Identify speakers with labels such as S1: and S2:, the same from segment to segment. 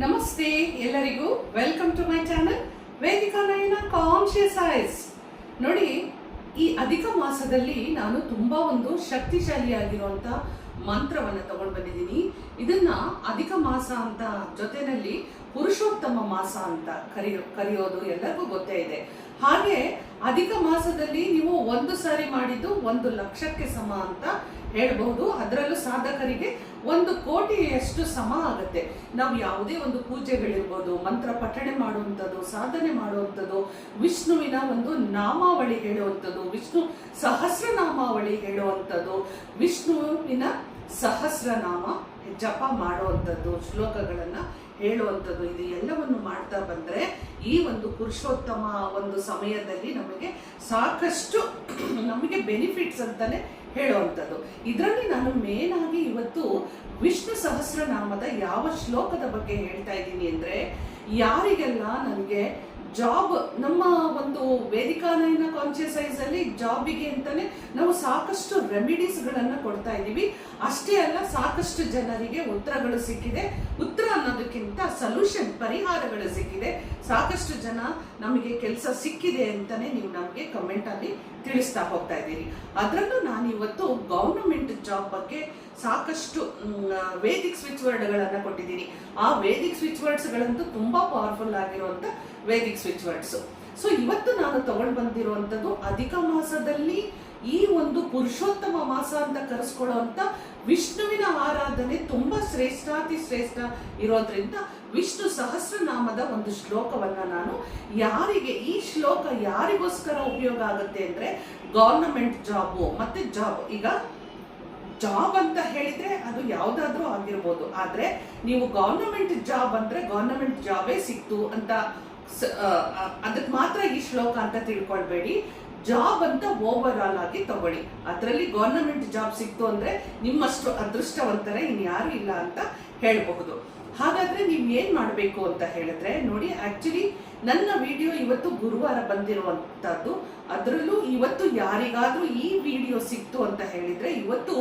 S1: ನಮಸ್ತೆ ಎಲ್ಲರಿಗೂ welcome to my channel Vedika Nayana conscious eyes. ನೋಡಿ, ಈ ಅಧಿಕ ಮಾಸದಲ್ಲಿ ನಾನು ತುಂಬಾ ಒಂದು ಶಕ್ತಿಶಾಲಿಯಾಗಿರುವಂತ ಮಂತ್ರವನ್ನು ತಗೊಂಡು ಬಂದಿದ್ದೀನಿ. ಇದನ್ನ ಅಧಿಕ ಮಾಸ ಅಂತ ಜೊತೆಯಲ್ಲಿ ಪುರುಷೋತ್ತಮ ಮಾಸ ಅಂತ ಕರೆಯೋದು ಎಲ್ಲರಿಗೂ ಗೊತ್ತೇ ಇದೆ. ಹಾಗೆ ಅಧಿಕ ಮಾಸದಲ್ಲಿ ನೀವು ಒಂದು ಸಾರಿ ಮಾಡಿದ್ದು 1,00,000ಕ್ಕೆ ಸಮ ಅಂತ ಹೇಳಬಹುದು. ಅದರಲ್ಲೂ ಸಾಧಕರಿಗೆ 1,00,00,000ಷ್ಟು ಸಮ ಆಗುತ್ತೆ. ನಾವು ಯಾವುದೇ ಒಂದು ಪೂಜೆಗಳಿರ್ಬೋದು, ಮಂತ್ರ ಪಠಣೆ ಮಾಡುವಂಥದ್ದು, ಸಾಧನೆ ಮಾಡುವಂಥದ್ದು, ವಿಷ್ಣುವಿನ ಒಂದು ನಾಮಾವಳಿ ಹೇಳುವಂಥದ್ದು, ವಿಷ್ಣು ಸಹಸ್ರನಾಮಾವಳಿ ಹೇಳುವಂಥದ್ದು, ವಿಷ್ಣುವಿನ ಸಹಸ್ರನಾಮ ಜಪ ಮಾಡುವಂಥದ್ದು, ಶ್ಲೋಕಗಳನ್ನ ಹೇಳುವಂಥದ್ದು, ಇದು ಎಲ್ಲವನ್ನು ಮಾಡ್ತಾ ಬಂದ್ರೆ ಈ ಒಂದು ಪುರುಷೋತ್ತಮ ಒಂದು ಸಮಯದಲ್ಲಿ ನಮಗೆ ಸಾಕಷ್ಟು ನಮಗೆ ಬೆನಿಫಿಟ್ಸ್ ಅಂತಾನೆ ಹೇಳುವಂಥದ್ದು. ಇದರಲ್ಲಿ ನಾನು ಮೇನ್ ಆಗಿ ಇವತ್ತು ವಿಷ್ಣು ಸಹಸ್ರನಾಮದ ಯಾವ ಶ್ಲೋಕದ ಬಗ್ಗೆ ಹೇಳ್ತಾ ಇದ್ದೀನಿ ಅಂದ್ರೆ, ಯಾರಿಗೆಲ್ಲ ನನಗೆ ಜಾಬ್, ನಮ್ಮ ಒಂದು ವೇದಿಕಾ ನಯನ ಕಾನ್ಶಿಯಸ್ ಐಸ್ ಅಲ್ಲಿ ಜಾಬಿಗೆ ಅಂತಾನೆ ನಾವು ಸಾಕಷ್ಟು ರೆಮಿಡೀಸ್ ಗಳನ್ನ ಕೊಡ್ತಾ ಇದ್ದೀವಿ. ಅಷ್ಟೇ ಅಲ್ಲ, ಸಾಕಷ್ಟು ಜನರಿಗೆ ಉತ್ತರಗಳು ಸಿಕ್ಕಿದೆ. ಉತ್ತರ ಅನ್ನೋದಕ್ಕಿಂತ ಸೊಲ್ಯೂಷನ್, ಪರಿಹಾರಗಳು ಸಿಕ್ಕಿದೆ. ಸಾಕಷ್ಟು ಜನ ನಮಗೆ ಕೆಲಸ ಸಿಕ್ಕಿದೆ ಅಂತಾನೆ ನೀವು ನಮಗೆ ಕಮೆಂಟ್ ಅಲ್ಲಿ ತಿಳಿಸ್ತಾ ಹೋಗ್ತಾ ಇದ್ದೀರಿ. ಅದರಲ್ಲೂ ನಾನು ಇವತ್ತು ಗವರ್ನಮೆಂಟ್ ಜಾಬ್ ಬಗ್ಗೆ ಸಾಕಷ್ಟು ವೇದಿಕ್ ಸ್ವಿಚ್ ವರ್ಡ್ಗಳನ್ನ ಕೊಟ್ಟಿದ್ದೀನಿ. ಆ ವೇದಿಕ್ ಸ್ವಿಚ್ ವರ್ಡ್ಸ್ ಗಳಂತೂ ತುಂಬಾ ಪವರ್ಫುಲ್ ಆಗಿರುವಂತ ವೇದಿಕ್ ಸ್ವಿಚ್ ವರ್ಡ್ಸ್. ಸೊ ಇವತ್ತು ನಾನು ತಗೊಂಡು ಬಂದಿರುವಂತದ್ದು ಅಧಿಕ ಮಾಸದಲ್ಲಿ ಈ ಒಂದು ಪುರುಷೋತ್ತಮ ಮಾಸ ಅಂತ ಕರೆಸ್ಕೊಳ್ಳುವಂತ ವಿಷ್ಣುವಿನ ಆರಾಧನೆ ತುಂಬಾ ಶ್ರೇಷ್ಠಾತಿ ಶ್ರೇಷ್ಠ ಇರೋದ್ರಿಂದ ವಿಷ್ಣು ಸಹಸ್ರನಾಮದ ಒಂದು ಶ್ಲೋಕವನ್ನ ನಾನು ಯಾರಿಗೆ, ಈ ಶ್ಲೋಕ ಯಾರಿಗೋಸ್ಕರ ಉಪಯೋಗ ಆಗುತ್ತೆ ಅಂದ್ರೆ, ಗವರ್ನಮೆಂಟ್ ಜಾಬ್ ಮತ್ತೆ ಜಾಬ್. ಈಗ ಜಾಬ್ ಅಂತ ಹೇಳಿದ್ರೆ ಅದು ಯಾವ್ದಾದ್ರೂ ಆಗಿರ್ಬೋದು, ಆದ್ರೆ ನೀವು ಗವರ್ನಮೆಂಟ್ ಜಾಬ್ ಅಂದ್ರೆ ಗವರ್ನಮೆಂಟ್ ಜಾಬೇ ಸಿಕ್ತು ಅಂತ ಅದಕ್ಕೆ ಮಾತ್ರ ಈ ಶ್ಲೋಕ ಅಂತ ತಿಳ್ಕೊಳ್ಬೇಡಿ. ಜಾಬ್ ಅಂತ ಓವರ್ ಆಲ್ ಆಗಿ ತಗೊಳ್ಳಿ. ಅದರಲ್ಲಿ ಗವರ್ನಮೆಂಟ್ ಜಾಬ್ ಸಿಕ್ತು ಅಂದ್ರೆ ನಿಮ್ಮಷ್ಟು ಅದೃಷ್ಟವಂತರ ಇನ್ಯಾರು ಇಲ್ಲ ಅಂತ ಹೇಳಬಹುದು. ಹಾಗಾದ್ರೆ ನೀವು ಏನ್ ಮಾಡಬೇಕು ಅಂತ ಹೇಳಿದ್ರೆ, ನೋಡಿ, ಆಕ್ಚುಲಿ ನನ್ನ ವಿಡಿಯೋ ಇವತ್ತು ಗುರುವಾರ ಬಂದಿರುವಂತದ್ದು. ಅದರಲ್ಲೂ ಇವತ್ತು ಯಾರಿಗಾದ್ರೂ ಈ ವಿಡಿಯೋ ಸಿಕ್ತು ಅಂತ ಹೇಳಿದ್ರೆ, ಇವತ್ತು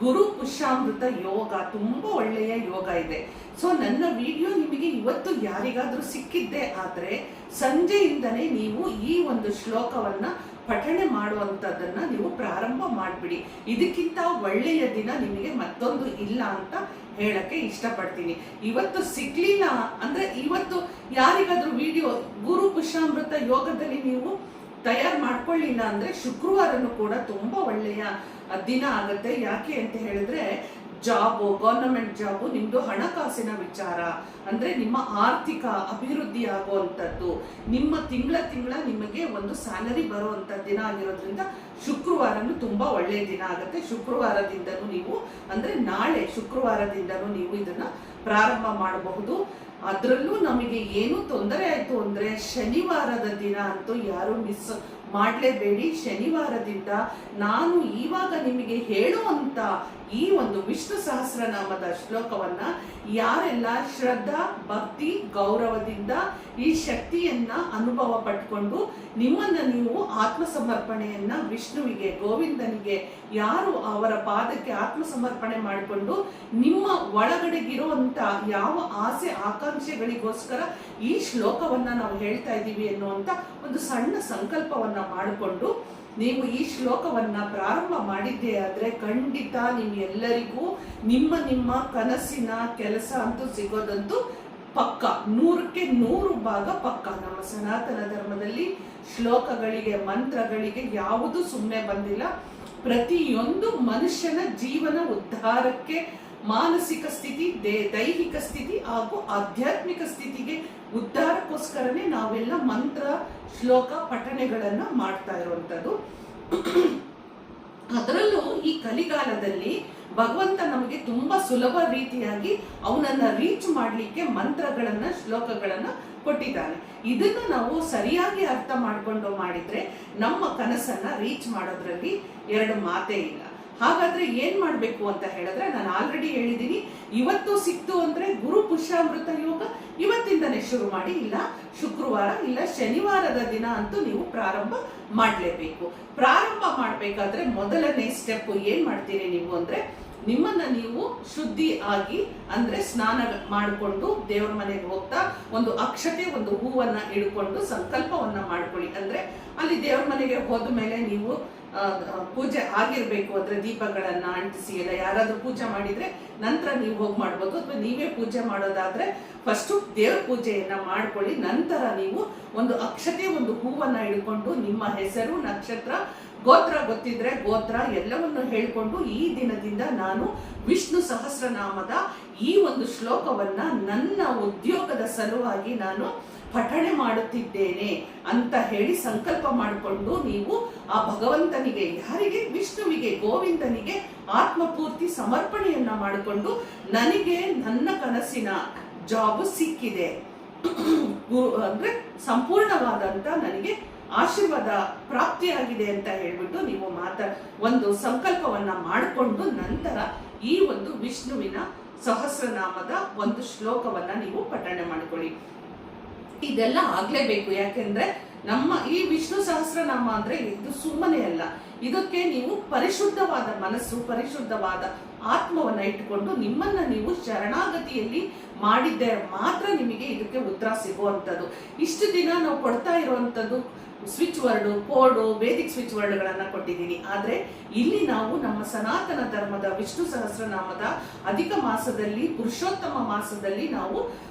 S1: ಗುರು ಪುಷ್ಯಾಮೃತ ಯೋಗ, ತುಂಬಾ ಒಳ್ಳೆಯ ಯೋಗ ಇದೆ. ಸೊ ನನ್ನ ವಿಡಿಯೋ ನಿಮಗೆ ಇವತ್ತು ಯಾರಿಗಾದ್ರೂ ಸಿಕ್ಕಿದ್ದೆ ಆದ್ರೆ ಸಂಜೆಯಿಂದನೇ ನೀವು ಈ ಒಂದು ಶ್ಲೋಕವನ್ನ ಪಠಣೆ ಮಾಡುವಂತದನ್ನ ನೀವು ಪ್ರಾರಂಭ ಮಾಡ್ಬಿಡಿ. ಇದಕ್ಕಿಂತ ಒಳ್ಳೆಯ ದಿನ ನಿಮಗೆ ಮತ್ತೊಂದು ಇಲ್ಲ ಅಂತ ಹೇಳಕ್ಕೆ ಇಷ್ಟಪಡ್ತೀನಿ. ಇವತ್ತು ಸಿಕ್ಲಿಲ್ಲ ಅಂದ್ರೆ, ಇವತ್ತು ಯಾರಿಗಾದ್ರೂ ವಿಡಿಯೋ ಗುರು ಪುಷ್ಯಾಮೃತ ಯೋಗದಲ್ಲಿ ನೀವು ತಯಾರು ಮಾಡ್ಕೊಳ್ಳಿಲ್ಲ ಅಂದ್ರೆ ಶುಕ್ರವಾರನು ಕೂಡ ತುಂಬಾ ಒಳ್ಳೆಯ ದಿನ ಆಗತ್ತೆ. ಯಾಕೆ ಅಂತ ಹೇಳಿದ್ರೆ, ಜಾಬು, ಗವರ್ನಮೆಂಟ್ ಜಾಬು ನಿಮ್ದು ಹಣಕಾಸಿನ ವಿಚಾರ ಅಂದ್ರೆ ನಿಮ್ಮ ಆರ್ಥಿಕ ಅಭಿವೃದ್ಧಿ ಆಗುವಂಥದ್ದು, ನಿಮ್ಮ ತಿಂಗಳ ನಿಮಗೆ ಒಂದು ಸ್ಯಾಲರಿ ಬರುವಂತ ದಿನ ಆಗಿರೋದ್ರಿಂದ ಶುಕ್ರವಾರನು ತುಂಬಾ ಒಳ್ಳೆಯ ದಿನ ಆಗುತ್ತೆ. ಶುಕ್ರವಾರದಿಂದನೂ ನೀವು ಅಂದ್ರೆ ನಾಳೆ ಶುಕ್ರವಾರದಿಂದನೂ ನೀವು ಇದನ್ನ ಪ್ರಾರಂಭ ಮಾಡಬಹುದು. ಅದರಲ್ಲೂ ನಮಗೆ ಏನು ತೊಂದರೆ ಆಯ್ತು ಅಂದ್ರೆ, ಶನಿವಾರದ ದಿನ ಅಂತೂ ಯಾರು ಮಿಸ್ ಮಾಡಲೇಬೇಡಿ. ಶನಿವಾರದಿಂದ ನಾನು ಇವಾಗ ನಿಮಗೆ ಹೇಳುವಂತ ಈ ಒಂದು ವಿಷ್ಣು ಸಹಸ್ರನಾಮದ ಶ್ಲೋಕವನ್ನ ಯಾರೆಲ್ಲ ಶ್ರದ್ಧಾ, ಭಕ್ತಿ, ಗೌರವದಿಂದ ಈ ಶಕ್ತಿಯನ್ನ ಅನುಭವ ಪಟ್ಕೊಂಡು ನಿಮ್ಮನ್ನ ನೀವು ಆತ್ಮಸಮರ್ಪಣೆಯನ್ನ ವಿಷ್ಣುವಿಗೆ, ಗೋವಿಂದನಿಗೆ, ಯಾರು ಅವರ ಪಾದಕ್ಕೆ ಆತ್ಮಸಮರ್ಪಣೆ ಮಾಡಿಕೊಂಡು ನಿಮ್ಮ ಒಳಗಡೆಗಿರುವಂತ ಯಾವ ಆಸೆ ಆಕಾಂಕ್ಷೆಗಳಿಗೋಸ್ಕರ ಈ ಶ್ಲೋಕವನ್ನ ನಾವು ಹೇಳ್ತಾ ಇದ್ದೀವಿ ಎನ್ನುವಂತ ಒಂದು ಸಣ್ಣ ಸಂಕಲ್ಪವನ್ನ ಮಾಡಿಕೊಂಡು ನೀವು ಈ ಶ್ಲೋಕವನ್ನ ಪ್ರಾರಂಭ ಮಾಡಿದ್ದೇ ಆದ್ರೆ ಖಂಡಿತ ನಿಮ್ಮೆಲ್ಲರಿಗೂ ನಿಮ್ಮ ಕನಸಿನ ಕೆಲಸ ಅಂತೂ ಸಿಗೋದಂತೂ ಪಕ್ಕ, 100ಕ್ಕೆ 100 ಭಾಗ ಪಕ್ಕ. ನಮ್ಮ ಸನಾತನ ಧರ್ಮದಲ್ಲಿ ಶ್ಲೋಕಗಳಿಗೆ, ಮಂತ್ರಗಳಿಗೆ ಯಾವುದು ಸುಮ್ಮನೆ ಬಂದಿಲ್ಲ. ಪ್ರತಿಯೊಂದು ಮನುಷ್ಯನ ಜೀವನ ಉದ್ಧಾರಕ್ಕೆ, ಮಾನಸಿಕ ಸ್ಥಿತಿ, ದೈಹಿಕ ಸ್ಥಿತಿ ಹಾಗೂ ಆಧ್ಯಾತ್ಮಿಕ ಸ್ಥಿತಿಗೆ ಉದ್ಧಾರಕ್ಕೋಸ್ಕರನೇ ನಾವೆಲ್ಲ ಮಂತ್ರ, ಶ್ಲೋಕ, ಪಠಣೆಗಳನ್ನ ಮಾಡ್ತಾ ಇರುವಂತದ್ದು. ಅದರಲ್ಲೂ ಈ ಕಲಿಗಾಲದಲ್ಲಿ ಭಗವಂತ ನಮಗೆ ತುಂಬಾ ಸುಲಭ ರೀತಿಯಾಗಿ ಅವನನ್ನ ರೀಚ್ ಮಾಡ್ಲಿಕ್ಕೆ ಮಂತ್ರಗಳನ್ನ, ಶ್ಲೋಕಗಳನ್ನ ಕೊಟ್ಟಿದ್ದಾನೆ. ಇದನ್ನು ನಾವು ಸರಿಯಾಗಿ ಅರ್ಥ ಮಾಡ್ಕೊಂಡು ಮಾಡಿದ್ರೆ ನಮ್ಮ ಕನಸನ್ನ ರೀಚ್ ಮಾಡೋದ್ರಲ್ಲಿ ಎರಡು ಮಾತೇ ಇಲ್ಲ. ಹಾಗಾದ್ರೆ ಏನ್ ಮಾಡ್ಬೇಕು ಅಂತ ಹೇಳಿದ್ರೆ, ನಾನು ಆಲ್ರೆಡಿ ಹೇಳಿದ್ದೀನಿ, ಇವತ್ತು ಸಿಕ್ತು ಅಂದ್ರೆ ಗುರು ಪುಷ್ಯಾಮೃತ ಯೋಗ ಇವತ್ತಿಂದನೇ ಶುರು ಮಾಡಿ, ಇಲ್ಲ ಶುಕ್ರವಾರ ಇಲ್ಲ ಶನಿವಾರದ ದಿನ ಅಂತೂ ನೀವು ಪ್ರಾರಂಭ ಮಾಡ್ಲೇಬೇಕು. ಪ್ರಾರಂಭ ಮಾಡ್ಬೇಕಾದ್ರೆ ಮೊದಲನೇ ಸ್ಟೆಪ್ ಏನ್ ಮಾಡ್ತೀರಿ ನೀವು ಅಂದ್ರೆ, ನಿಮ್ಮನ್ನ ನೀವು ಶುದ್ಧಿ ಆಗಿ ಅಂದ್ರೆ ಸ್ನಾನ ಮಾಡಿಕೊಂಡು ದೇವರ ಮನೆಗೆ ಹೋಗ್ತಾ ಒಂದು ಅಕ್ಷತೆ ಒಂದು ಹೂವನ್ನ ಇಡ್ಕೊಂಡು ಸಂಕಲ್ಪವನ್ನ ಮಾಡ್ಕೊಳ್ಳಿ. ಅಂದ್ರೆ ಅಲ್ಲಿ ದೇವರ ಮನೆಗೆ ಹೋದ ಮೇಲೆ ನೀವು ಪೂಜೆ ಆಗಿರ್ಬೇಕು ಅಂದ್ರೆ ದೀಪಗಳನ್ನ ಅಂಟಿಸಿ ಎಲ್ಲ ಯಾರಾದ್ರೂ ಪೂಜೆ ಮಾಡಿದ್ರೆ ನಂತರ ನೀವು ಹೋಗಿ ಮಾಡ್ಬೋದು, ಅಥವಾ ನೀವೇ ಪೂಜೆ ಮಾಡೋದಾದ್ರೆ ಫಸ್ಟ್ ದೇವ್ರ ಪೂಜೆಯನ್ನ ಮಾಡ್ಕೊಳ್ಳಿ. ನಂತರ ನೀವು ಒಂದು ಅಕ್ಷತೆ ಒಂದು ಹೂವನ್ನ ಹಿಡ್ಕೊಂಡು ನಿಮ್ಮ ಹೆಸರು, ನಕ್ಷತ್ರ, ಗೋತ್ರ ಗೊತ್ತಿದ್ರೆ ಗೋತ್ರ ಎಲ್ಲವನ್ನು ಹೇಳ್ಕೊಂಡು ಈ ದಿನದಿಂದ ನಾನು ವಿಷ್ಣು ಸಹಸ್ರನಾಮದ ಈ ಒಂದು ಶ್ಲೋಕವನ್ನ ನನ್ನ ಉದ್ಯೋಗದ ಸಲುವಾಗಿ ನಾನು ಪಠಣೆ ಮಾಡುತ್ತಿದ್ದೇನೆ ಅಂತ ಹೇಳಿ ಸಂಕಲ್ಪ ಮಾಡಿಕೊಂಡು ನೀವು ಆ ಭಗವಂತನಿಗೆ, ಯಾರಿಗೆ? ವಿಷ್ಣುವಿಗೆ, ಗೋವಿಂದನಿಗೆ ಆತ್ಮಪೂರ್ತಿ ಸಮರ್ಪಣೆಯನ್ನ ಮಾಡಿಕೊಂಡು ನನಗೆ ನನ್ನ ಕನಸಿನ ಜಾಬ್ ಸಿಕ್ಕಿದೆ ಅಂದ್ರೆ ಸಂಪೂರ್ಣವಾದಂತ ನನಗೆ ಆಶೀರ್ವಾದ ಪ್ರಾಪ್ತಿಯಾಗಿದೆ ಅಂತ ಹೇಳ್ಬಿಟ್ಟು ನೀವು ಒಂದು ಸಂಕಲ್ಪವನ್ನ ಮಾಡಿಕೊಂಡು ನಂತರ ಈ ಒಂದು ವಿಷ್ಣುವಿನ ಸಹಸ್ರನಾಮದ ಒಂದು ಶ್ಲೋಕವನ್ನ ನೀವು ಪಠಣೆ ಮಾಡಿಕೊಳ್ಳಿ. ಇದೆಲ್ಲ ಆಗ್ಲೇಬೇಕು. ಯಾಕೆಂದ್ರೆ ನಮ್ಮ ಈ ವಿಷ್ಣು ಸಹಸ್ರನಾಮ ಅಂದ್ರೆ ಇದು ಸುಮ್ಮನೆ ಅಲ್ಲ. ಇದಕ್ಕೆ ನೀವು ಪರಿಶುದ್ಧವಾದ ಮನಸ್ಸು, ಪರಿಶುದ್ಧವಾದ ಆತ್ಮವನ್ನ ಇಟ್ಟುಕೊಂಡು ನಿಮ್ಮನ್ನ ನೀವು ಶರಣಾಗತಿಯಲ್ಲಿ ಮಾಡಿದ್ದರೆ ಮಾತ್ರ ನಿಮಗೆ ಇದಕ್ಕೆ ಉತ್ತರ ಸಿಗುವಂಥದ್ದು. ಇಷ್ಟು ದಿನ ನಾವು ಕೊಡ್ತಾ ಇರುವಂಥದ್ದು ಸ್ವಿಚ್ ವರ್ಡ್, ಕೋಡು, ವೇದಿಕ್ ಸ್ವಿಚ್ ವರ್ಡ್ಗಳನ್ನ ಕೊಟ್ಟಿದ್ದೀನಿ. ಆದ್ರೆ ಇಲ್ಲಿ ನಾವು ನಮ್ಮ ಸನಾತನ ಧರ್ಮದ ವಿಷ್ಣು ಸಹಸ್ರನಾಮದ ಅಧಿಕ ಮಾಸದಲ್ಲಿ, ಪುರುಷೋತ್ತಮ ಮಾಸದಲ್ಲಿ ನಾವು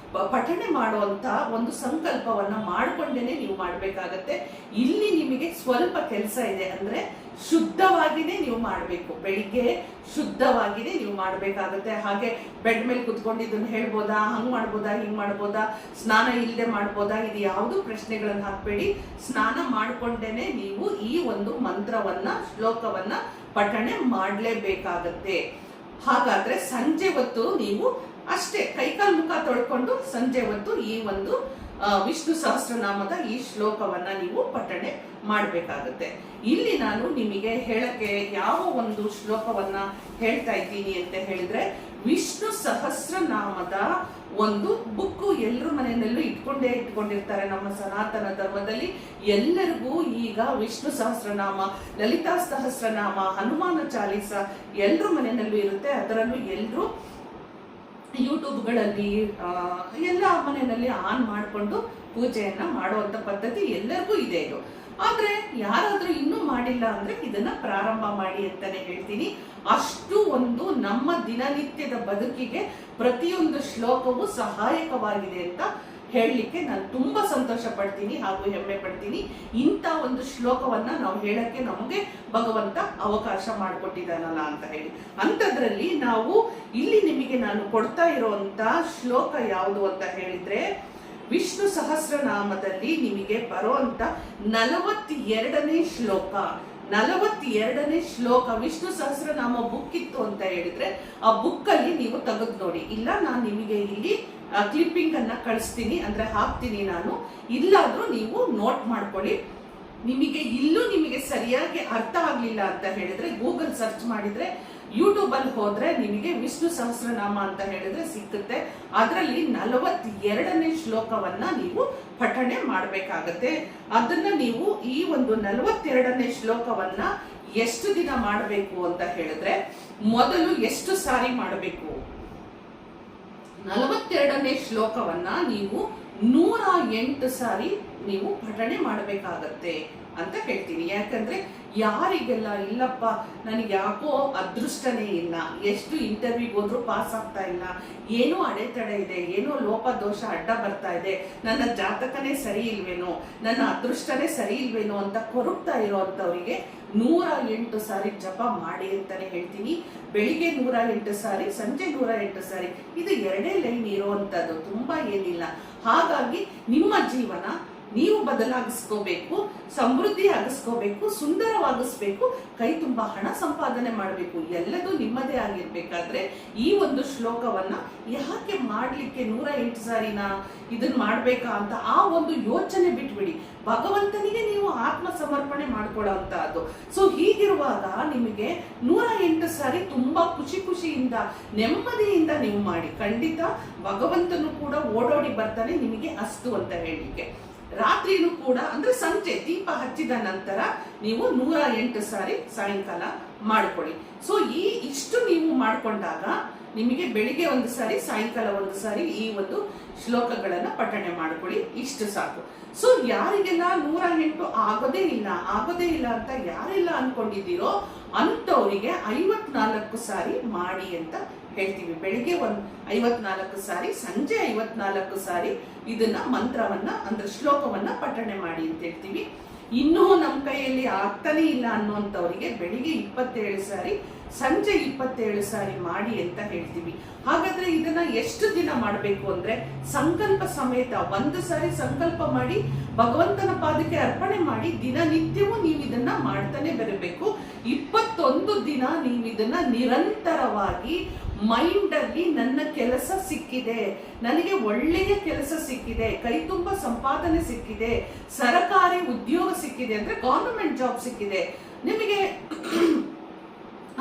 S1: ಪಠಣೆ ಮಾಡುವಂತ ಒಂದು ಸಂಕಲ್ಪವನ್ನ ಮಾಡ್ಕೊಂಡೇನೆ ನೀವು ಮಾಡ್ಬೇಕಾಗತ್ತೆ. ಇಲ್ಲಿ ನಿಮಗೆ ಸ್ವಲ್ಪ ಕೆಲಸ ಇದೆ. ಅಂದ್ರೆ ಶುದ್ಧವಾಗಿನೇ ನೀವು ಮಾಡಬೇಕು. ಬೆಳಿಗ್ಗೆ ಶುದ್ಧವಾಗಿನೇ ನೀವು ಮಾಡ್ಬೇಕಾಗತ್ತೆ. ಹಾಗೆ ಬೆಡ್ ಮೇಲೆ ಕುತ್ಕೊಂಡು ಇದನ್ನ ಹೇಳ್ಬೋದಾ, ಹಂಗ್ ಮಾಡ್ಬೋದಾ, ಹಿಂಗ್ ಮಾಡ್ಬೋದಾ, ಸ್ನಾನ ಇಲ್ಲದೆ ಮಾಡ್ಬೋದಾ, ಇದು ಯಾವುದು ಪ್ರಶ್ನೆಗಳನ್ನ ಹಾಕ್ಬೇಡಿ. ಸ್ನಾನ ಮಾಡ್ಕೊಂಡೇನೆ ನೀವು ಈ ಒಂದು ಮಂತ್ರವನ್ನ, ಶ್ಲೋಕವನ್ನ ಪಠಣೆ ಮಾಡ್ಲೇಬೇಕಾಗತ್ತೆ. ಹಾಗಾದ್ರೆ ಸಂಜೆ ಹೊತ್ತು ನೀವು ಅಷ್ಟೇ ಕೈಕಾಲು ಮುಖ ತೊಳ್ಕೊಂಡು ಸಂಜೆ ಹೊತ್ತು ಈ ಒಂದು ವಿಷ್ಣು ಸಹಸ್ರನಾಮದ ಈ ಶ್ಲೋಕವನ್ನ ನೀವು ಪಠಣೆ ಮಾಡಬೇಕಾಗುತ್ತೆ. ಇಲ್ಲಿ ನಾನು ನಿಮಗೆ ಹೇಳಕ್ಕೆ ಯಾವ ಒಂದು ಶ್ಲೋಕವನ್ನ ಹೇಳ್ತಾ ಇದ್ದೀನಿ ಅಂತ ಹೇಳಿದ್ರೆ, ವಿಷ್ಣು ಸಹಸ್ರನಾಮದ ಒಂದು ಬುಕ್ಕು ಎಲ್ಲರ ಮನೆಯಲ್ಲೂ ಇಟ್ಕೊಂಡಿರ್ತಾರೆ. ನಮ್ಮ ಸನಾತನ ಧರ್ಮದಲ್ಲಿ ಎಲ್ಲರಿಗೂ ಈಗ ವಿಷ್ಣು ಸಹಸ್ರನಾಮ, ಲಲಿತಾ ಸಹಸ್ರನಾಮ, ಹನುಮಾನ ಚಾಲೀಸ ಎಲ್ಲರ ಮನೆಯಲ್ಲೂ ಇರುತ್ತೆ. ಅದರಲ್ಲೂ ಎಲ್ಲರೂ ಯೂಟ್ಯೂಬ್ಗಳಲ್ಲಿ ಎಲ್ಲ ಮನೆಯಲ್ಲಿ ಆನ್ ಮಾಡಿಕೊಂಡು ಪೂಜೆಯನ್ನ ಮಾಡುವಂತ ಪದ್ಧತಿ ಎಲ್ಲರಿಗೂ ಇದೆ ಇದು. ಆದ್ರೆ ಯಾರಾದ್ರೂ ಇನ್ನೂ ಮಾಡಿಲ್ಲ ಅಂದ್ರೆ ಇದನ್ನ ಪ್ರಾರಂಭ ಮಾಡಿ ಅಂತಾನೆ ಹೇಳ್ತೀನಿ. ಅಷ್ಟು ಒಂದು ನಮ್ಮ ದಿನನಿತ್ಯದ ಬದುಕಿಗೆ ಪ್ರತಿಯೊಂದು ಶ್ಲೋಕವು ಸಹಾಯಕವಾಗಿದೆ ಅಂತ ಹೇಳಲಿಕ್ಕೆ ನಾನು ತುಂಬಾ ಸಂತೋಷ ಪಡ್ತೀನಿ ಹಾಗೂ ಹೆಮ್ಮೆ ಪಡ್ತೀನಿ. ಇಂಥ ಒಂದು ಶ್ಲೋಕವನ್ನ ನಾವು ಹೇಳಕ್ಕೆ ನಮಗೆ ಭಗವಂತ ಅವಕಾಶ ಮಾಡಿಕೊಟ್ಟಿದ್ದಾನಲ್ಲ ಅಂತ ಹೇಳಿ. ಅಂಥದ್ರಲ್ಲಿ ನಾವು ಇಲ್ಲಿ ನಿಮಗೆ ನಾನು ಕೊಡ್ತಾ ಇರುವಂತ ಶ್ಲೋಕ ಯಾವುದು ಅಂತ ಹೇಳಿದ್ರೆ, ವಿಷ್ಣು ಸಹಸ್ರನಾಮದಲ್ಲಿ ನಿಮಗೆ ಬರುವಂತ 42ನೇ ಶ್ಲೋಕ. 42ನೇ ಶ್ಲೋಕ ವಿಷ್ಣು ಸಹಸ್ರನಾಮ ಬುಕ್ ಇತ್ತು ಅಂತ ಹೇಳಿದ್ರೆ ಆ ಬುಕ್ ಅಲ್ಲಿ ನೀವು ತೆಗೆದು ನೋಡಿ. ಇಲ್ಲ ನಾನು ನಿಮಗೆ ಇಲ್ಲಿ ಕ್ಲಿಪ್ಪಿಂಗ್ ಅನ್ನ ಕಳಿಸ್ತೀನಿ, ಅಂದ್ರೆ ಹಾಕ್ತೀನಿ ನಾನು. ಇಲ್ಲಾದ್ರೂ ನೀವು ನೋಟ್ ಮಾಡ್ಕೊಳ್ಳಿ. ನಿಮಗೆ ಸರಿಯಾಗಿ ಅರ್ಥ ಆಗ್ಲಿಲ್ಲ ಅಂತ ಹೇಳಿದ್ರೆ ಗೂಗಲ್ ಸರ್ಚ್ ಮಾಡಿದ್ರೆ, ಯೂಟ್ಯೂಬ್ ಅಲ್ಲಿ ಹೋದ್ರೆ ನಿಮಗೆ ವಿಷ್ಣು ಸಹಸ್ರನಾಮ ಅಂತ ಹೇಳಿದ್ರೆ ಸಿಕ್ಕುತ್ತೆ. ಅದರಲ್ಲಿ 42ನೇ ಶ್ಲೋಕವನ್ನ ನೀವು ಪಠಣೆ ಮಾಡಬೇಕಾಗತ್ತೆ. ಅದನ್ನ ನೀವು ಈ ಒಂದು 42ನೇ ಶ್ಲೋಕವನ್ನ ಎಷ್ಟು ದಿನ ಮಾಡಬೇಕು ಅಂತ ಹೇಳಿದ್ರೆ, ಮೊದಲು ಎಷ್ಟು ಸಾರಿ ಮಾಡಬೇಕು? 42ನೇ ಶ್ಲೋಕವನ್ನ ನೀವು 108 ಸಾರಿ ನೀವು ಪಠಣೆ ಮಾಡಬೇಕಾಗತ್ತೆ ಅಂತ ಹೇಳ್ತೀನಿ. ಯಾಕಂದ್ರೆ ಯಾರಿಗೆಲ್ಲ ಇಲ್ಲಪ್ಪ ನನಗೆ ಯಾಕೋ ಅದೃಷ್ಟನೇ ಇಲ್ಲ, ಎಷ್ಟು ಇಂಟರ್ವ್ಯೂಗೆ ಹೋದ್ರೂ ಪಾಸ್ ಆಗ್ತಾ ಇಲ್ಲ, ಏನೋ ಅಡೆತಡೆ ಇದೆ, ಏನೋ ಲೋಪದೋಷ ಅಡ್ಡ ಬರ್ತಾ ಇದೆ, ನನ್ನ ಜಾತಕನೇ ಸರಿ ಇಲ್ವೇನೋ, ನನ್ನ ಅದೃಷ್ಟನೇ ಸರಿ ಇಲ್ವೇನೋ ಅಂತ ಕೊರಗ್ತಾ ಇರೋಂಥವ್ರಿಗೆ 108 ಸಾರಿ ಜಪ ಮಾಡಿ ಅಂತಾನೆ ಹೇಳ್ತೀನಿ. ಬೆಳಿಗ್ಗೆ 108 ಸಾರಿ, ಸಂಜೆ 108 ಸಾರಿ. ಇದು 2 ಲೈನ್ ಇರುವಂತದ್ದು, ತುಂಬಾ ಏನಿಲ್ಲ. ಹಾಗಾಗಿ ನಿಮ್ಮ ಜೀವನ ನೀವು ಬದಲಾಗಿಸ್ಕೋಬೇಕು, ಸಮೃದ್ಧಿ ಆಗಿಸ್ಕೋಬೇಕು, ಸುಂದರವಾಗಿಸ್ಬೇಕು, ಕೈ ತುಂಬಾ ಹಣ ಸಂಪಾದನೆ ಮಾಡಬೇಕು, ಎಲ್ಲದೂ ನಿಮ್ಮದೇ ಆಗಿರ್ಬೇಕಾದ್ರೆ ಈ ಒಂದು ಶ್ಲೋಕವನ್ನ ಯಾಕೆ ಮಾಡ್ಲಿಕ್ಕೆ 108 ಸಾರಿನ ಇದನ್ನ ಮಾಡ್ಬೇಕಾ ಅಂತ ಆ ಒಂದು ಯೋಚನೆ ಬಿಟ್ಬಿಡಿ. ಭಗವಂತನಿಗೆ ನೀವು ಆತ್ಮ ಸಮರ್ಪಣೆ ಮಾಡ್ಕೊಳ್ಳೋಂತಹದ್ದು. ಸೊ ಹೀಗಿರುವಾಗ ನಿಮಗೆ 108 ಸಾರಿ ತುಂಬಾ ಖುಷಿಯಿಂದ ನೆಮ್ಮದಿಯಿಂದ ನೀವು ಮಾಡಿ. ಖಂಡಿತ ಭಗವಂತನು ಕೂಡ ಓಡೋಡಿ ಬರ್ತಾನೆ ನಿಮಗೆ ಅಷ್ಟು ಅಂತ ಹೇಳಲಿಕ್ಕೆ. ರಾತ್ರಿನೂ ಕೂಡ ಅಂದ್ರೆ ಸಂಜೆ ದೀಪ ಹಚ್ಚಿದ ನಂತರ ನೀವು 108 ಸಾರಿ ಸಾಯಂಕಾಲ ಮಾಡ್ಕೊಳ್ಳಿ. ಸೊ ಇಷ್ಟು ನೀವು ಮಾಡ್ಕೊಂಡಾಗ ನಿಮಗೆ ಬೆಳಿಗ್ಗೆ ಒಂದು ಸಾರಿ ಸಾಯಂಕಾಲ ಒಂದು ಸಾರಿ ಈ ಒಂದು ಶ್ಲೋಕಗಳನ್ನ ಪಠಣೆ ಮಾಡ್ಕೊಳ್ಳಿ, ಇಷ್ಟು ಸಾಕು. ಸೊ ಯಾರಿಗೆಲ್ಲ 108 ಆಗೋದೇ ಇಲ್ಲ ಅಂತ ಯಾರೆಲ್ಲ ಅನ್ಕೊಂಡಿದ್ದೀರೋ ಅಂತವರಿಗೆ 54 ಸಾರಿ ಮಾಡಿ ಅಂತ ಹೇಳ್ತೀವಿ. ಬೆಳಿಗ್ಗೆ 54 ಸಾರಿ, ಸಂಜೆ 54 ಸಾರಿ ಇದನ್ನ ಮಂತ್ರವನ್ನ ಅಂದ್ರೆ ಶ್ಲೋಕವನ್ನ ಪಠಣೆ ಮಾಡಿ ಅಂತ ಹೇಳ್ತೀವಿ. ಇನ್ನೂ ನಮ್ಮ ಕೈಯಲ್ಲಿ ಆಗ್ತಾನೆ ಇಲ್ಲ ಅನ್ನುವಂಥವರಿಗೆ ಬೆಳಿಗ್ಗೆ 27 ಸಾರಿ, ಸಂಜೆ 27 ಸಾರಿ ಮಾಡಿ ಅಂತ ಹೇಳ್ತೀವಿ. ಹಾಗಾದ್ರೆ ಇದನ್ನ ಎಷ್ಟು ದಿನ ಮಾಡಬೇಕು ಅಂದ್ರೆ ಸಂಕಲ್ಪ ಸಮೇತ 1 ಸಾರಿ ಸಂಕಲ್ಪ ಮಾಡಿ ಭಗವಂತನ ಪಾದಕ್ಕೆ ಅರ್ಪಣೆ ಮಾಡಿ ದಿನನಿತ್ಯವೂ ನೀವು ಇದನ್ನ ಮಾಡ್ತಾನೆ ಬರಬೇಕು. 21 ದಿನ ನೀವು ಇದನ್ನ ನಿರಂತರವಾಗಿ ಮೈಂಡ್ ಅಲ್ಲಿ ನನ್ನ ಕೆಲಸ ಸಿಕ್ಕಿದೆ, ನನಗೆ ಒಳ್ಳೆಯ ಕೆಲಸ ಸಿಕ್ಕಿದೆ, ಕೈ ತುಂಬ ಸಂಪಾದನೆ ಸಿಕ್ಕಿದೆ, ಸರಕಾರಿ ಉದ್ಯೋಗ ಸಿಕ್ಕಿದೆ ಅಂದ್ರೆ ಗವರ್ನಮೆಂಟ್ ಜಾಬ್ ಸಿಕ್ಕಿದೆ, ನಿಮಗೆ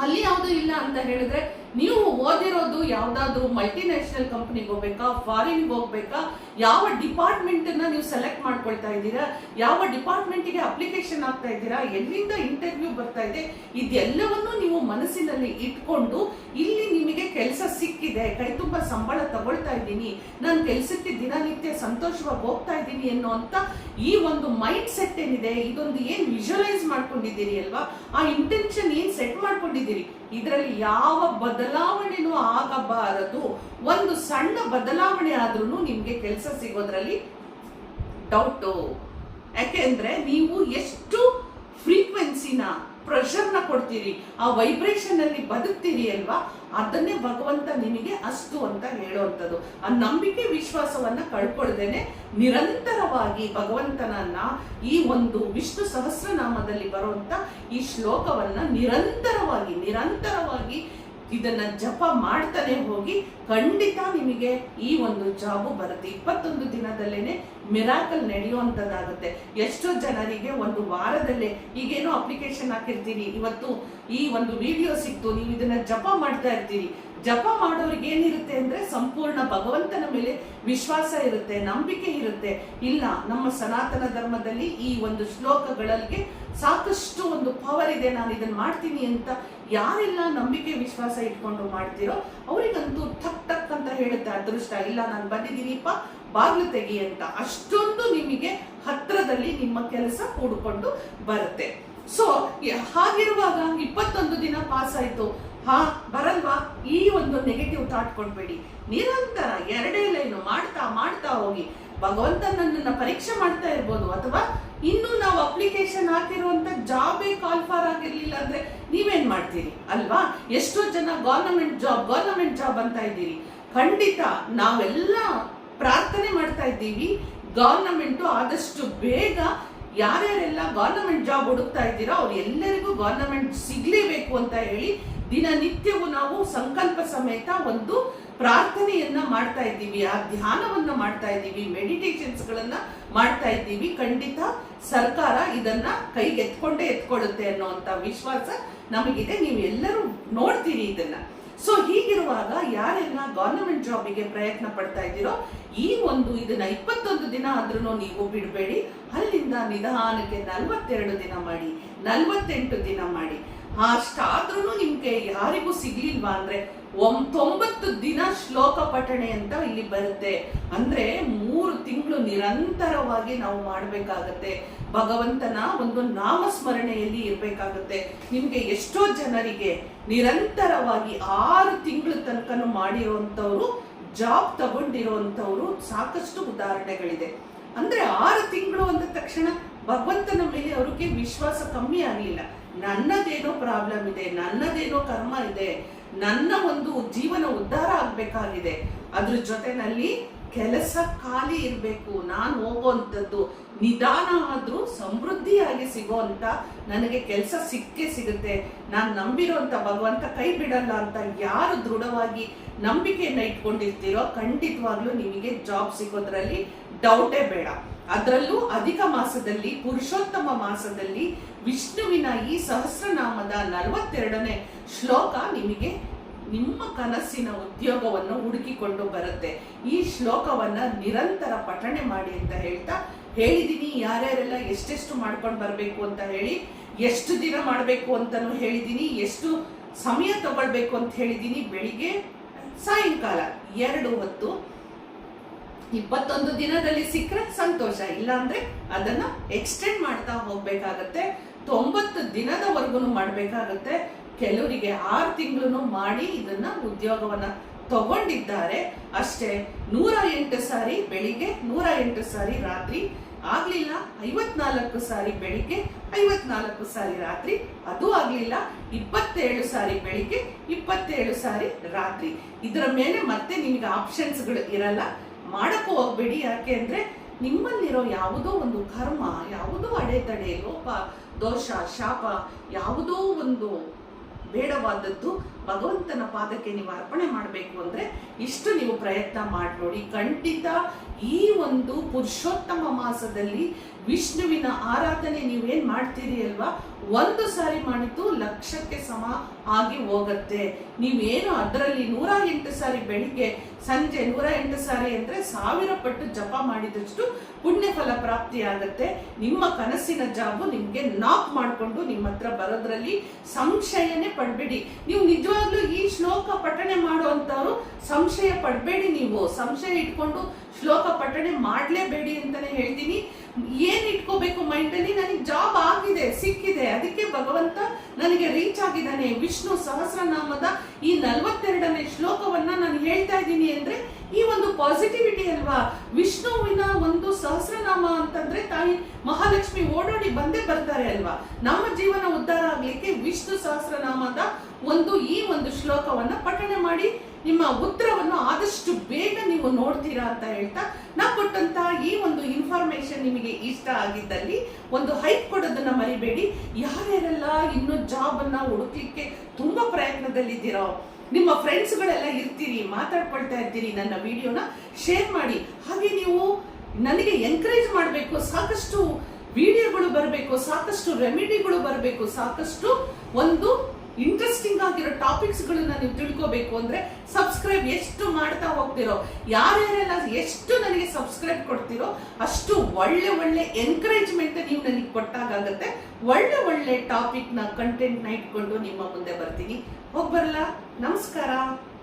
S1: ಅಲ್ಲಿ ಯಾವುದು ಇಲ್ಲ ಅಂತ ಹೇಳಿದ್ರೆ ನೀವು ಓದಿರೋದು ಯಾವ್ದಾದ್ರು ಮಲ್ಟಿನ್ಯಾಷನಲ್ ಕಂಪನಿಗೆ ಹೋಗ್ಬೇಕಾ, ಫಾರಿನ್ಗೆ ಹೋಗ್ಬೇಕಾ, ಯಾವ ಡಿಪಾರ್ಟ್ಮೆಂಟ್ ಅನ್ನ ನೀವು ಸೆಲೆಕ್ಟ್ ಮಾಡ್ಕೊಳ್ತಾ ಇದ್ದೀರಾ, ಯಾವ ಡಿಪಾರ್ಟ್ಮೆಂಟ್ಗೆ ಅಪ್ಲಿಕೇಶನ್ ಆಗ್ತಾ ಇದ್ದೀರಾ, ಎಲ್ಲಿಂದ ಇಂಟರ್ವ್ಯೂ ಬರ್ತಾ ಇದೆ, ಇದೆಲ್ಲವನ್ನೂ ನೀವು ಮನಸ್ಸಿನಲ್ಲಿ ಇಟ್ಕೊಂಡು ಇಲ್ಲಿ ನಿಮಗೆ ಕೆಲಸ ಸಿಕ್ಕಿದೆ, ಕೈ ತುಂಬಾ ಸಂಬಳ ತಗೊಳ್ತಾ ಇದ್ದೀನಿ, ನಾನು ಕೆಲಸಕ್ಕೆ ದಿನನಿತ್ಯ ಸಂತೋಷವಾಗಿ ಹೋಗ್ತಾ ಇದ್ದೀನಿ ಅನ್ನೋಂತ ಈ ಒಂದು ಮೈಂಡ್ ಸೆಟ್ ಏನಿದೆ, ಇದೊಂದು ಏನ್ ವಿಜುವಲೈಸ್ ಮಾಡ್ಕೊಂಡಿದ್ದೀರಿ ಅಲ್ವಾ, ಆ ಇಂಟೆನ್ಷನ್ ಏನ್ ಸೆಟ್ ಮಾಡ್ಕೊಂಡಿದ್ದೀರಿ, ಇದರಲ್ಲಿ ಯಾವ ಬದಲಾವಣೆನೂ ಆಗಬಾರದು. ಒಂದು ಸಣ್ಣ ಬದಲಾವಣೆ ಆದ್ರೂ ನಿಮ್ಗೆ ಕೆಲಸ ಸಿಗೋದ್ರಲ್ಲಿ ಡೌಟು. ಯಾಕೆಂದ್ರೆ ನೀವು ಎಷ್ಟು ಫ್ರೀಕ್ವೆನ್ಸಿನ ಪ್ರೆಷರ್ನ ಕೊಡ್ತೀರಿ, ಆ ವೈಬ್ರೇಷನ್ ಅಲ್ಲಿ ಬದುಕ್ತೀರಿ ಅಲ್ವಾ, ಅದನ್ನೇ ಭಗವಂತ ನಿಮಗೆ ಅಷ್ಟು ಅಂತ ಹೇಳುವಂಥದ್ದು. ಆ ನಂಬಿಕೆ ವಿಶ್ವಾಸವನ್ನ ಕಳ್ಕೊಳ್ದೇನೆ ನಿರಂತರವಾಗಿ ಭಗವಂತನನ್ನ ಈ ಒಂದು ವಿಷ್ಣು ಸಹಸ್ರನಾಮದಲ್ಲಿ ಬರುವಂತ ಈ ಶ್ಲೋಕವನ್ನ ನಿರಂತರವಾಗಿ ಇದನ್ನ ಜಪ ಮಾಡ್ತಾನೆ ಹೋಗಿ ಖಂಡಿತ ನಿಮಗೆ ಈ ಒಂದು ಜಾಬು ಬರುತ್ತೆ. 21 ದಿನದಲ್ಲೇನೆ ಮಿರಾಕಲ್ ನಡೆಯುವಂತದ್ದಾಗುತ್ತೆ. ಎಷ್ಟೋ ಜನರಿಗೆ ಒಂದು ವಾರದಲ್ಲೇ ಈಗೇನೋ ಅಪ್ಲಿಕೇಶನ್ ಹಾಕಿರ್ತೀರಿ, ಇವತ್ತು ಈ ಒಂದು ವಿಡಿಯೋ ಸಿಕ್ತು, ನೀವು ಇದನ್ನ ಜಪ ಮಾಡ್ತಾ ಇರ್ತೀರಿ. ಜಪ ಮಾಡೋರಿಗೆ ಏನಿರುತ್ತೆ ಅಂದ್ರೆ ಸಂಪೂರ್ಣ ಭಗವಂತನ ಮೇಲೆ ವಿಶ್ವಾಸ ಇರುತ್ತೆ, ನಂಬಿಕೆ ಇರುತ್ತೆ. ಇಲ್ಲ, ನಮ್ಮ ಸನಾತನ ಧರ್ಮದಲ್ಲಿ ಈ ಒಂದು ಶ್ಲೋಕಗಳಿಗೆ ಸಾಕಷ್ಟು ಒಂದು ಪವರ್ ಇದೆ, ನಾನು ಇದನ್ನ ಮಾಡ್ತೀನಿ ಅಂತ ಯಾರೆಲ್ಲ ನಂಬಿಕೆ ವಿಶ್ವಾಸ ಇಟ್ಕೊಂಡು ಮಾಡ್ತೀರೋ ಅವರಿಗಂತೂ ಟಕ್ ಟಕ್ ಅಂತ ಹೇಳುತ್ತೆ ಅದೃಷ್ಟ. ಇಲ್ಲ, ನಾನು ಬಂದಿದ್ದೀನಿಪ್ಪ, ಬಾಗ್ಲು ತೆಗಿ ಅಂತ. ಅಷ್ಟೊಂದು ನಿಮಗೆ ಹತ್ರದಲ್ಲಿ ನಿಮ್ಮ ಕೆಲಸ ಕೂಡಿಕೊಂಡು ಬರುತ್ತೆ. ಸೊ ಹಾಗಿರುವಾಗ 21 ದಿನ ಪಾಸ್ ಆಯ್ತು, ಬರಲ್ವಾ, ಈ ಒಂದು ನೆಗೆಟಿವ್ ಥಾಟ್ ಕೊಡ್ಬೇಡಿ. ನಿರಂತರ 2 ಲೈನು ಮಾಡ್ತಾ ಹೋಗಿ. ಭಗವಂತ ನನ್ನನ್ನ ಪರೀಕ್ಷೆ ಮಾಡ್ತಾ ಇರ್ಬೋದು, ಅಥವಾ ಇನ್ನು ನಾವು ಅಪ್ಲಿಕೇಶನ್ ಹಾಕಿರುವಂತ ಜಾಬೇ ಕಾಲ್ ಫಾರ್ ಆಗಿರ್ಲಿಲ್ಲ ಅಂದ್ರೆ ನೀವೇನ್ ಮಾಡ್ತೀರಿ ಅಲ್ವಾ. ಎಷ್ಟೋ ಜನ ಗವರ್ನಮೆಂಟ್ ಜಾಬ್ ಅಂತ ಇದ್ದೀರಿ. ಖಂಡಿತ ನಾವೆಲ್ಲ ಪ್ರಾರ್ಥನೆ ಮಾಡ್ತಾ ಇದ್ದೀವಿ, ಗವರ್ನಮೆಂಟ್ ಆದಷ್ಟು ಬೇಗ ಯಾರ್ಯಾರೆಲ್ಲ ಗವರ್ನಮೆಂಟ್ ಜಾಬ್ ಹುಡುಕ್ತಾ ಇದ್ದೀರಾ ಅವ್ರು ಎಲ್ಲರಿಗೂ ಗವರ್ನಮೆಂಟ್ ಸಿಗ್ಲೇಬೇಕು ಅಂತ ಹೇಳಿ ದಿನನಿತ್ಯವೂ ನಾವು ಸಂಕಲ್ಪ ಸಮೇತ ಒಂದು ಪ್ರಾರ್ಥನೆಯನ್ನ ಮಾಡ್ತಾ ಇದ್ದೀವಿ, ಆ ಧ್ಯಾನವನ್ನ ಮಾಡ್ತಾ ಇದ್ದೀವಿ, ಮೆಡಿಟೇಷನ್ಸ್ ಗಳನ್ನ ಮಾಡ್ತಾ ಇದ್ದೀವಿ. ಖಂಡಿತ ಸರ್ಕಾರ ಇದನ್ನ ಕೈಗೆ ಎತ್ಕೊಳ್ಳುತ್ತೆ ಅನ್ನೋಂತ ವಿಶ್ವಾಸ ನಮಗಿದೆ. ನೀವು ಎಲ್ಲರೂ ನೋಡ್ತೀರಿ ಇದನ್ನ. ಸೊ ಹೀಗಿರುವಾಗ ಯಾರೆಲ್ಲ ಗವರ್ನಮೆಂಟ್ ಜಾಬಿಗೆ ಪ್ರಯತ್ನ ಪಡ್ತಾ ಇದ್ದೀರೋ ಈ ಒಂದು ಇದನ್ನ 21 ದಿನ ಆದ್ರೂ ನೀವು ಬಿಡಬೇಡಿ. ಅಲ್ಲಿಂದ ನಿಧಾನಕ್ಕೆ 42 ದಿನ ಮಾಡಿ, 48 ದಿನ ಮಾಡಿ. ಅಷ್ಟಾದ್ರೂ ನಿಮ್ಗೆ ಯಾರಿಗೂ ಸಿಗ್ಲಿಲ್ವಾ ಅಂದ್ರೆ 90 ದಿನ ಶ್ಲೋಕ ಪಠಣೆ ಅಂತ ಇಲ್ಲಿ ಬರುತ್ತೆ. ಅಂದ್ರೆ 3 ತಿಂಗಳು ನಿರಂತರವಾಗಿ ನಾವು ಮಾಡ್ಬೇಕಾಗತ್ತೆ. ಭಗವಂತನ ಒಂದು ನಾಮಸ್ಮರಣೆಯಲ್ಲಿ ಇರ್ಬೇಕಾಗತ್ತೆ. ನಿಮ್ಗೆ ಎಷ್ಟೋ ಜನರಿಗೆ ನಿರಂತರವಾಗಿ 6 ತಿಂಗಳ ತನಕನೂ ಮಾಡಿರುವಂತವ್ರು, ಜಾಬ್ ತಗೊಂಡಿರುವಂತವ್ರು ಸಾಕಷ್ಟು ಉದಾಹರಣೆಗಳಿದೆ. ಅಂದ್ರೆ 6 ತಿಂಗಳು ಅಂದ ತಕ್ಷಣ ಭಗವಂತನ ಮೇಲೆ ಅವ್ರಿಗೆ ವಿಶ್ವಾಸ ಕಮ್ಮಿ ಆಗಲಿಲ್ಲ. ನನ್ನದೇನೋ ಪ್ರಾಬ್ಲಮ್ ಇದೆ, ನನ್ನದೇನೋ ಕರ್ಮ ಇದೆ, ನನ್ನ ಒಂದು ಜೀವನ ಉದ್ಧಾರ ಆಗ್ಬೇಕಾಗಿದೆ, ಅದ್ರ ಜೊತೆನಲ್ಲಿ ಕೆಲಸ ಖಾಲಿ ಇರ್ಬೇಕು, ನಾನು ಹೋಗುವಂಥದ್ದು ನಿಧಾನ ಆದ್ರೂ ಸಮೃದ್ಧಿಯಾಗಿ ಸಿಗೋಂತ ನನಗೆ ಕೆಲಸ ಸಿಗುತ್ತೆ, ನಾನು ನಂಬಿರೋಂಥ ಭಗವಂತ ಕೈ ಬಿಡಲ್ಲ ಅಂತ ಯಾರು ದೃಢವಾಗಿ ನಂಬಿಕೆಯನ್ನ ಇಟ್ಕೊಂಡಿರ್ತೀರೋ ಖಂಡಿತವಾಗ್ಲೂ ನಿಮಗೆ ಜಾಬ್ ಸಿಗೋದ್ರಲ್ಲಿ ಡೌಟೇ ಬೇಡ. ಅದರಲ್ಲೂ ಅಧಿಕ ಮಾಸದಲ್ಲಿ, ಪುರುಷೋತ್ತಮ ಮಾಸದಲ್ಲಿ ವಿಷ್ಣುವಿನ ಈ ಸಹಸ್ರನಾಮದ 42ನೇ ಶ್ಲೋಕ ನಿಮಗೆ ನಿಮ್ಮ ಕನಸಿನ ಉದ್ಯೋಗವನ್ನು ಹುಡುಕಿಕೊಂಡು ಬರುತ್ತೆ. ಈ ಶ್ಲೋಕವನ್ನ ನಿರಂತರ ಪಠಣೆ ಮಾಡಿ ಅಂತ ಹೇಳ್ತಾ ಹೇಳಿದೀನಿ. ಯಾರ್ಯಾರೆಲ್ಲ ಎಷ್ಟೆಷ್ಟು ಮಾಡ್ಕೊಂಡು ಬರಬೇಕು ಅಂತ ಹೇಳಿ, ಎಷ್ಟು ದಿನ ಮಾಡಬೇಕು ಅಂತಾನು ಹೇಳಿದೀನಿ, ಎಷ್ಟು ಸಮಯ ತಗೊಳ್ಬೇಕು ಅಂತ ಹೇಳಿದೀನಿ. ಬೆಳಿಗ್ಗೆ ಸಾಯಂಕಾಲ 2 ಹೊತ್ತು 21 ದಿನದಲ್ಲಿ ಸಿಕ್ಕರೆ ಸಂತೋಷ, ಇಲ್ಲ ಅಂದ್ರೆ ಅದನ್ನ ಎಕ್ಸ್ಟೆಂಡ್ ಮಾಡ್ತಾ ಹೋಗ್ಬೇಕಾಗತ್ತೆ. 90 ದಿನದವರೆಗೂ ಮಾಡ್ಬೇಕಾಗತ್ತೆ. ಕೆಲವರಿಗೆ 6 ತಿಂಗಳು ಮಾಡಿ ಇದನ್ನ ಉದ್ಯೋಗವನ್ನ ತಗೊಂಡಿದ್ದಾರೆ ಅಷ್ಟೇ. 108 ಸಾರಿ ಬೆಳಿಗ್ಗೆ, 108 ಸಾರಿ ರಾತ್ರಿ ಆಗ್ಲಿಲ್ಲ, 54 ಸಾರಿ ಬೆಳಿಗ್ಗೆ, 54 ಸಾರಿ ರಾತ್ರಿ, ಅದು ಆಗ್ಲಿಲ್ಲ 27 ಸಾರಿ ಬೆಳಿಗ್ಗೆ, 27 ಸಾರಿ ರಾತ್ರಿ. ಇದರ ಮೇಲೆ ಮತ್ತೆ ನಿಮ್ಗೆ ಆಪ್ಷನ್ಸ್ಗಳು ಇರಲ್ಲ. ಮಾಡಕ್ಕೂ ಹೋಗ್ಬೇಡಿ. ಯಾಕೆ ಅಂದ್ರೆ ನಿಮ್ಮಲ್ಲಿರೋ ಯಾವುದೋ ಒಂದು ಕರ್ಮ, ಯಾವುದೋ ಅಡೆತಡೆ, ಲೋಪ, ದೋಷ, ಶಾಪ, ಯಾವುದೋ ಒಂದು ಬೇಡವಾದದ್ದು ಭಗವಂತನ ಪಾದಕ್ಕೆ ನೀವು ಅರ್ಪಣೆ ಮಾಡಬೇಕು ಅಂದ್ರೆ ಇಷ್ಟು ನೀವು ಪ್ರಯತ್ನ ಮಾಡಿ ನೋಡಿ. ಖಂಡಿತ ಈ ಒಂದು ಪುರುಷೋತ್ತಮ ಮಾಸದಲ್ಲಿ ವಿಷ್ಣುವಿನ ಆರಾಧನೆ ನೀವೇನ್ ಮಾಡ್ತೀರಿ ಅಲ್ವಾ, 1 ಸಾರಿ ಮಾಡಿದ್ದು ಲಕ್ಷಕ್ಕೆ ಸಮ ಆಗಿ ಹೋಗತ್ತೆ. ನೀವೇನು ಅದರಲ್ಲಿ 108 ಸಾರಿ ಬೆಳಿಗ್ಗೆ ಸಂಜೆ 108 ಸಾರಿ ಅಂದ್ರೆ 1000 ಪಟ್ಟು ಜಪ ಮಾಡಿದಷ್ಟು ಪುಣ್ಯ ಫಲ ಪ್ರಾಪ್ತಿ ಆಗತ್ತೆ. ನಿಮ್ಮ ಕನಸಿನ ಜಾಬು ನಿಮ್ಗೆ ನಾಕ್ ಮಾಡ್ಕೊಂಡು ನಿಮ್ಮ ಹತ್ರ ಬರೋದ್ರಲ್ಲಿ ಸಂಶಯನೇ ಪಡ್ಬೇಡಿ. ನೀವು ನಿಜವಾಗ್ಲೂ ಈ ಶ್ಲೋಕ ಪಠಣೆ ಮಾಡುವಂತವ್ರು ಸಂಶಯ ಪಡ್ಬೇಡಿ. ನೀವು ಸಂಶಯ ಇಟ್ಕೊಂಡು ಶ್ಲೋಕ ಪಠಣೆ ಮಾಡ್ಲೇಬೇಡಿ ಅಂತಾನೆ ಹೇಳ್ತೀನಿ. ಏನ್ ಇಟ್ಕೋಬೇಕು ಮೈಂಡಲ್ಲಿ, ನನಗೆ ಜಾಬ್ ಆಗಿದೆ, ಸಿಕ್ಕಿದೆ, ಅದಕ್ಕೆ ಭಗವಂತ ನನಗೆ ರೀಚ್ ಆಗಿದ್ದಾನೆ. ವಿಷ್ಣು ಸಹಸ್ರನಾಮದ ಈ 42ನೇ ಶ್ಲೋಕವನ್ನ ನಾನು ಹೇಳ್ತಾ ಇದ್ದೀನಿ ಅಂದ್ರೆ ಈ ಒಂದು ಪಾಸಿಟಿವಿಟಿ ಅಲ್ವಾ. ವಿಷ್ಣುವಿನ ಒಂದು ಸಹಸ್ರನಾಮ ಅಂತಂದ್ರೆ ತಾಯಿ ಮಹಾಲಕ್ಷ್ಮಿ ಓಡೋಡಿ ಬಂದೇ ಬರ್ತಾರೆ ಅಲ್ವಾ. ನಮ್ಮ ಜೀವನ ಉದ್ಧಾರ ಆಗ್ಲಿಕ್ಕೆ ವಿಷ್ಣು ಸಹಸ್ರನಾಮದ ಈ ಒಂದು ಶ್ಲೋಕವನ್ನ ಪಠಣೆ ಮಾಡಿ ನಿಮ್ಮ ಉತ್ತರವನ್ನು ಆದಷ್ಟು ಬೇಗ ನೀವು ನೋಡ್ತೀರಾ ಅಂತ ಹೇಳ್ತಾ, ನಾ ಕೊಟ್ಟಂತಹ ಈ ಒಂದು ಇನ್ಫಾರ್ಮೇಶನ್ ನಿಮಗೆ ಇಷ್ಟ ಆಗಿದ್ದಲ್ಲಿ ಒಂದು ಹೈಪ್ ಕೊಡೋದನ್ನ ಮರಿಬೇಡಿ. ಯಾರ್ಯಾರೆಲ್ಲ ಇನ್ನು ಜಾಬ್ ಅನ್ನ ಹುಡುಕ್ಲಿಕ್ಕೆ ತುಂಬಾ ಪ್ರಯತ್ನದಲ್ಲಿದ್ದೀರೋ, ನಿಮ್ಮ ಫ್ರೆಂಡ್ಸ್ಗಳೆಲ್ಲ ಇರ್ತೀರಿ, ಮಾತಾಡ್ಕೊಳ್ತಾ ಇರ್ತೀರಿ, ನನ್ನ ವಿಡಿಯೋನ ಶೇರ್ ಮಾಡಿ. ಹಾಗೆ ನೀವು ನನಗೆ ಎನ್ಕರೇಜ್ ಮಾಡಬೇಕು, ಸಾಕಷ್ಟು ವಿಡಿಯೋಗಳು ಬರಬೇಕು, ಸಾಕಷ್ಟು ರೆಮಿಡಿಗಳು ಬರಬೇಕು, ಸಾಕಷ್ಟು ಒಂದು ಇಂಟ್ರೆಸ್ಟಿಂಗ್ ಆಗಿರೋ ಟಾಪಿಕ್ಸ್ ಗಳನ್ನ ನೀವು ತಿಳ್ಕೋಬೇಕು ಅಂದ್ರೆ ಸಬ್ಸ್ಕ್ರೈಬ್ ಎಷ್ಟು ಮಾಡ್ತಾ ಹೋಗ್ತಿರೋ, ಯಾರ್ಯಾರೆಲ್ಲ ಎಷ್ಟು ನನಗೆ ಸಬ್ಸ್ಕ್ರೈಬ್ ಕೊಡ್ತಿರೋ ಅಷ್ಟು ಒಳ್ಳೆ ಎನ್ಕರೇಜ್ಮೆಂಟ್ ನೀವು ನನಗೆ ಕೊಟ್ಟಾಗತ್ತೆ. ಒಳ್ಳೆ ಟಾಪಿಕ್ ನ ಕಂಟೆಂಟ್ ನ ಇಟ್ಕೊಂಡು ನಿಮ್ಮ ಮುಂದೆ ಬರ್ತೀನಿ. ಹೋಗ್ಬರಲ್ಲ. ನಮಸ್ಕಾರ.